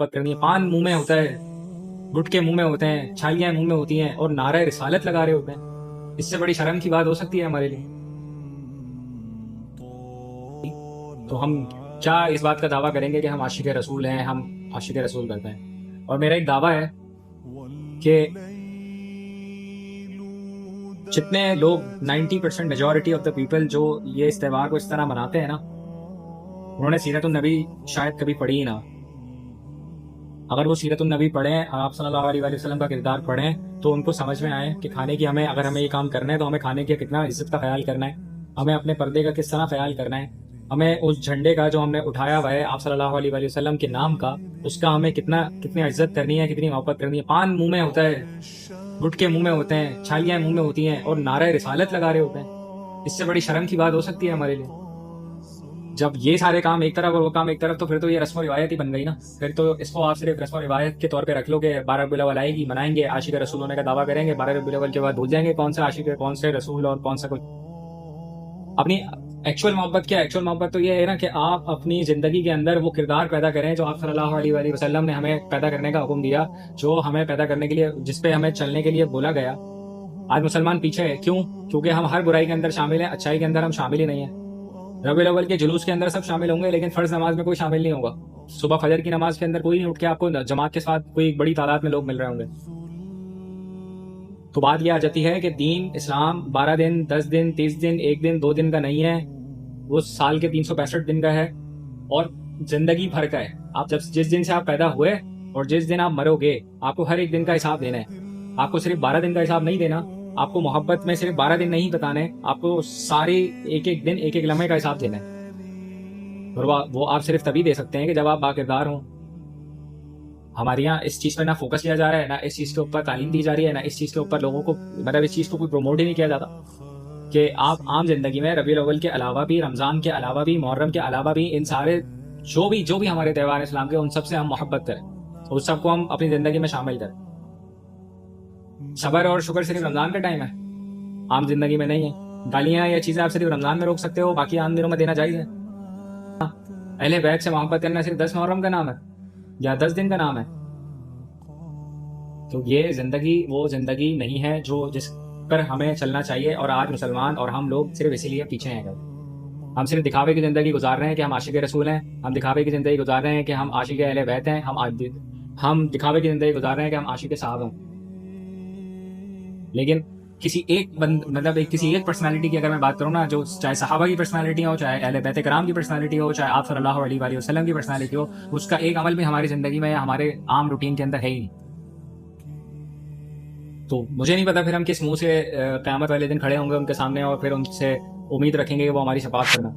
मोहब्बत करनी है। पान मुंह में होता है, गुटके मुंह में होते हैं, छालियां मुंह में होती हैं और नारा रिसालत लगा रहे होते हैं। इससे बड़ी शर्म की बात हो सकती है हमारे लिए? तो हम क्या इस बात का दावा करेंगे कि हम आशिक रसूल हैं, हम आशिक रसूल करते हैं? और मेरा एक दावा है कि जितने लोग 90% मेजॉरिटी ऑफ द पीपल जो ये इस त्यौहार को इस तरह मनाते हैं ना, उन्होंने सीरतुन नबी शायद कभी पढ़ी ही ना। अगर वो सीरतुन नबी पढ़ें, आप सल्लल्लाहु अलैहि वसल्लम का किरदार पढ़ें, तो उनको समझ में आए कि खाने की अगर हमें ये काम करना है तो हमें खाने की कितना इज्जत का ख्याल करना है, हमें अपने पर्दे का किस तरह ख्याल करना है, हमें उस झंडे का जो हमने उठाया हुआ है आप सल्लल्लाहु अलैहि वसल्लम के नाम का, उसका हमें कितनी इज्जत करनी है, कितनी मोहब्बत करनी है। पान मुंह में होता है, गुटके मुंह में होते हैं, छालियां मुंह में होती हैं और नारा रिसालत लगा रहे होते हैं। इससे बड़ी शर्म की बात हो सकती है हमारे लिए? जब ये सारे काम एक तरफ और वो काम एक तरफ, तो फिर तो ये रस्म रिवायत ही बन गई ना। फिर तो इसको आप सिर्फ रस्म रिवायत के तौर पे रख लो कि 12 रबीउल अव्वल आएगी, मनाएंगे, आशिक रसूल होने का दावा करेंगे, 12 रबीउल अव्वल के बाद भूल जाएंगे कौन सा आशिक है, कौन से रसूल और कौन सा कुछ। अपनी एक्चुअल मोहब्बत क्या है? एक्चुअल मोहब्बत तो ये है ना कि आप अपनी जिंदगी के अंदर वो किरदार पैदा करें जो आप सल्लल्लाहु अलैहि वसल्लम ने हमें पैदा करने का हुक्म दिया, जो हमें पैदा करने के लिए, जिस पे हमें चलने के लिए बोला गया। आज मुसलमान पीछे है, क्यों? क्योंकि हम हर बुराई के अंदर शामिल हैं, अच्छाई के अंदर हम शामिल ही नहीं है। रबीउल अव्वल के जुलूस के अंदर सब शामिल होंगे, लेकिन फर्ज नमाज में कोई शामिल नहीं होगा। सुबह फजर की नमाज के अंदर कोई नहीं उठ के आपको जमात के साथ कोई बड़ी तादाद में लोग मिल रहे होंगे। तो बात यह आ जाती है कि दीन इस्लाम 12 दिन, 10 दिन, 30 दिन, 1 दिन, 2 दिन का नहीं है, वो साल के 365 दिन का है और जिंदगी भर का है। आप जिस दिन से आप पैदा हुए और जिस दिन आप मरोगे, आपको हर एक दिन का हिसाब देना है। आपको सिर्फ 12 दिन का हिसाब नहीं देना, आपको मोहब्बत में सिर्फ 12 दिन नहीं बताने, आपको सारे एक एक दिन, एक एक लम्हे का हिसाब देना है। और वो आप सिर्फ तभी दे सकते हैं कि जब आप बाकिरदार हों। हमारे यहाँ इस चीज़ पर ना फोकस किया जा रहा है, ना इस चीज़ के ऊपर तालीम दी जा रही है, ना इस चीज़ के ऊपर लोगों को, मतलब इस चीज़ को कोई प्रमोट ही नहीं किया जाता कि आप आम जिंदगी में रबीउल अव्वल के अलावा भी, रमज़ान के अलावा भी, मुहर्रम के अलावा भी, इन सारे जो भी हमारे त्यौहार इस्लाम के, उन सब से हम मोहब्बत करें, उस सबको हम अपनी ज़िंदगी में शामिल करें। सबर और शुक्र सिर्फ रमज़ान का टाइम है, आम जिंदगी में नहीं है। गालियाँ या चीज़ें आप सिर्फ रमज़ान में रोक सकते हो, बाकी आम दिनों में देना जायज़ है। अहले बैत से मोहब्बत करना सिर्फ 10 मुहर्रम का नाम है या 10 दिन का नाम है? तो ये जिंदगी वो जिंदगी नहीं है जिस पर हमें चलना चाहिए। और आज मुसलमान और हम लोग सिर्फ इसीलिए पीछे हैं। हम सिर्फ दिखावे की जिंदगी गुजार रहे हैं कि हम आशिक रसूल हैं, हम दिखावे की जिंदगी गुजार रहे हैं कि हम आशिक अहले बैत हैं, हम दिखावे की जिंदगी गुजार रहे हैं कि हम आशिक साहब हैं। लेकिन किसी एक पर्सनालिटी की अगर मैं बात करूँ ना, जो चाहे सहाबा की पर्सनालिटी हो, चाहे अहले बैत कराम की पर्सनालिटी हो, चाहे आप सल्लल्लाहु अलैहि वसल्लम की पर्सनालिटी हो, उसका एक अमल भी हमारी जिंदगी में या हमारे आम रूटीन के अंदर है ही नहीं। तो मुझे नहीं पता फिर हम किस मुंह से क़यामत वाले दिन खड़े होंगे उनके सामने और फिर उनसे उम्मीद रखेंगे कि वो हमारी शफाअत करना।